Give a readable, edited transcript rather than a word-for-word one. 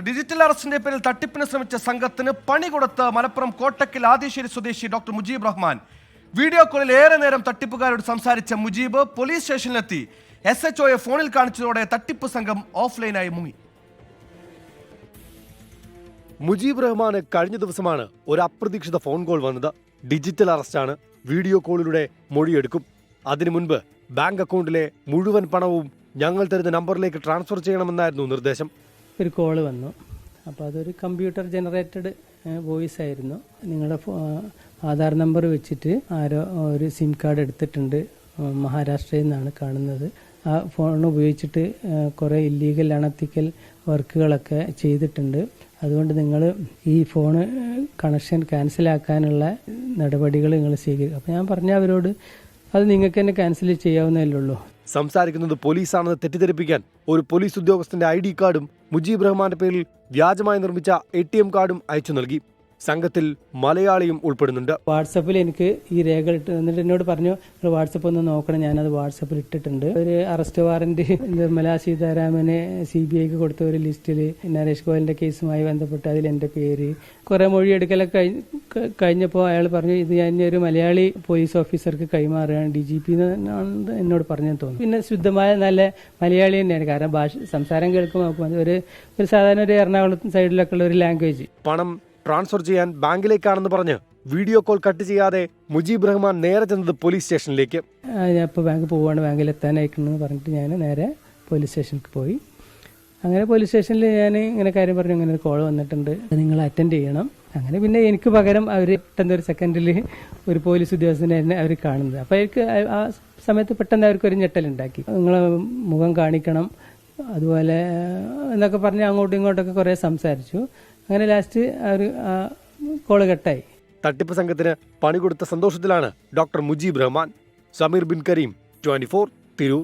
Digital അറസ്റ്റിന്റെ പേരിൽ തട്ടിപ്പിന് ശ്രമിച്ച സംഘത്തിന് പണി കൊടുത്ത് മലപ്പുറം കോട്ടക്കൽ ആദിശ്ശേരി സ്വദേശി ഡോക്ടർ മുജീബ് റഹ്മാൻ. വീഡിയോ കോളിൽ ഏറെ നേരം തട്ടിപ്പുകാരോട് സംസാരിച്ച മുജീബ് പോലീസ് സ്റ്റേഷനിലെത്തി SHOയെ ഫോണിൽ കാണിച്ചതോടെ തട്ടിപ്പ് സംഘം ഓഫ്ലൈനായി മുങ്ങി. മുജീബ് റഹ്മാന് കഴിഞ്ഞ ദിവസമാണ് ഒരു അപ്രതീക്ഷിത ഫോൺ കോൾ വന്നത്. ഡിജിറ്റൽ അറസ്റ്റാണ്, വീഡിയോ കോളിലൂടെ മൊഴിയെടുക്കും. അതിനു മുൻപ് ബാങ്ക് അക്കൗണ്ടിലെ മുഴുവൻ പണവും ഞങ്ങൾ തരുന്ന നമ്പറിലേക്ക് ട്രാൻസ്ഫർ ചെയ്യണമെന്നായിരുന്നു നിർദ്ദേശം. ഒരു കോള് വന്നു. അപ്പോൾ അതൊരു കമ്പ്യൂട്ടർ ജനറേറ്റഡ് വോയിസ് ആയിരുന്നു. നിങ്ങളുടെ ആധാർ നമ്പർ വെച്ചിട്ട് ആരോ ഒരു സിം കാർഡ് എടുത്തിട്ടുണ്ട്, മഹാരാഷ്ട്രയിൽ നിന്നാണ് കാണുന്നത്. ആ ഫോൺ ഉപയോഗിച്ചിട്ട് കുറേ ഇല്ലീഗൽ അണത്തിക്കൽ വർക്കുകളൊക്കെ ചെയ്തിട്ടുണ്ട്. അതുകൊണ്ട് നിങ്ങൾ ഈ ഫോണ് കണക്ഷൻ ക്യാൻസലാക്കാനുള്ള നടപടികൾ നിങ്ങൾ സ്വീകരിക്കും. അപ്പോൾ ഞാൻ പറഞ്ഞ അവരോട് അത് നിങ്ങൾക്ക് തന്നെ ക്യാൻസൽ ചെയ്യാവുന്നതല്ലേ ഉള്ളൂ. സംസാരിക്കുന്നത് പോലീസാണെന്ന് തെറ്റിദ്ധരിപ്പിക്കാൻ ഒരു പോലീസ് ഉദ്യോഗസ്ഥന്റെ ID കാർഡും മുജീബ് റഹ്മാന്റെ പേരിൽ വ്യാജമായി നിർമ്മിച്ച ATM കാർഡും അയച്ചു നൽകി. സംഘത്തിൽ മലയാളിയും ഉൾപ്പെടുന്നുണ്ട്. വാട്സപ്പിൽ എനിക്ക് ഈ രേഖ ഇട്ട് എന്നിട്ട് എന്നോട് പറഞ്ഞു, നിങ്ങൾ വാട്സപ്പ് ഒന്ന് നോക്കണം. ഞാനത് വാട്സപ്പിൽ ഇട്ടിട്ടുണ്ട്. ഒരു അറസ്റ്റ് വാറന്റ് നിർമ്മല സീതാരാമനെ CBIക്ക് കൊടുത്ത ഒരു ലിസ്റ്റിൽ നരേഷ് ഗോയലിന്റെ കേസുമായി ബന്ധപ്പെട്ട് അതിൽ എൻ്റെ പേര്, കുറെ മൊഴിയെടുക്കലൊക്കെ കഴിഞ്ഞപ്പോൾ അയാൾ പറഞ്ഞു ഇത് ഞാൻ ഒരു മലയാളി പോലീസ് ഓഫീസർക്ക് കൈമാറുകയാണ്, DGP എന്നാണ് എന്നോട് പറഞ്ഞെന്ന് തോന്നുന്നു. പിന്നെ ശുദ്ധമായ നല്ല മലയാളി തന്നെയാണ്, കാരണം സംസാരം കേൾക്കുമ്പോൾ ഒരു സാധാരണ ഒരു എറണാകുളം സൈഡിലൊക്കെ ഉള്ള ഒരു ലാംഗ്വേജ്. പണം ട്രാൻസ്ഫർ ചെയ്യാൻ ബാങ്കിലേക്കാണെന്ന് പറഞ്ഞ് വീഡിയോ കോൾ കട്ട് ചെയ്യാതെ മുജീബ് റഹ്മാൻ നേരെ ചെന്നത് പോലീസ് സ്റ്റേഷനിലേക്ക്. ഞാൻ ഇപ്പോൾ ബാങ്ക് പോവാണ്, ബാങ്കിൽ എത്താനായിക്കണമെന്ന് പറഞ്ഞിട്ട് ഞാൻ നേരെ പോലീസ് സ്റ്റേഷനിലേക്ക് പോയി. അങ്ങനെ പോലീസ് സ്റ്റേഷനിൽ ഞാൻ ഇങ്ങനെ കാര്യം പറഞ്ഞു, അങ്ങനെ ഒരു കോൾ വന്നിട്ടുണ്ട്, നിങ്ങൾ അറ്റൻഡ് ചെയ്യണം. അങ്ങനെ പിന്നെ എനിക്ക് പകരം അവർ പെട്ടെന്ന് ഒരു സെക്കൻഡിൽ ഒരു പോലീസ് ഉദ്യോഗസ്ഥനെ തന്നെ അവർ കാണുന്നത്. അപ്പോൾ അവർക്ക് ആ സമയത്ത് പെട്ടെന്ന് അവർക്ക് ഒരു ഞെട്ടലുണ്ടാക്കി. നിങ്ങളെ മുഖം കാണിക്കണം അതുപോലെ എന്നൊക്കെ പറഞ്ഞ് അങ്ങോട്ടും ഇങ്ങോട്ടൊക്കെ കുറേ സംസാരിച്ചു. അങ്ങനെ ലാസ്റ്റ് ഒരു കോള് കട്ടായി. തട്ടിപ്പ് സംഘത്തിന് പണി കൊടുത്ത സന്തോഷത്തിലാണ് ഡോക്ടർ മുജീബ് റഹ്മാൻ. സമീർ ബിൻ കരീം, 24 തിരൂർ.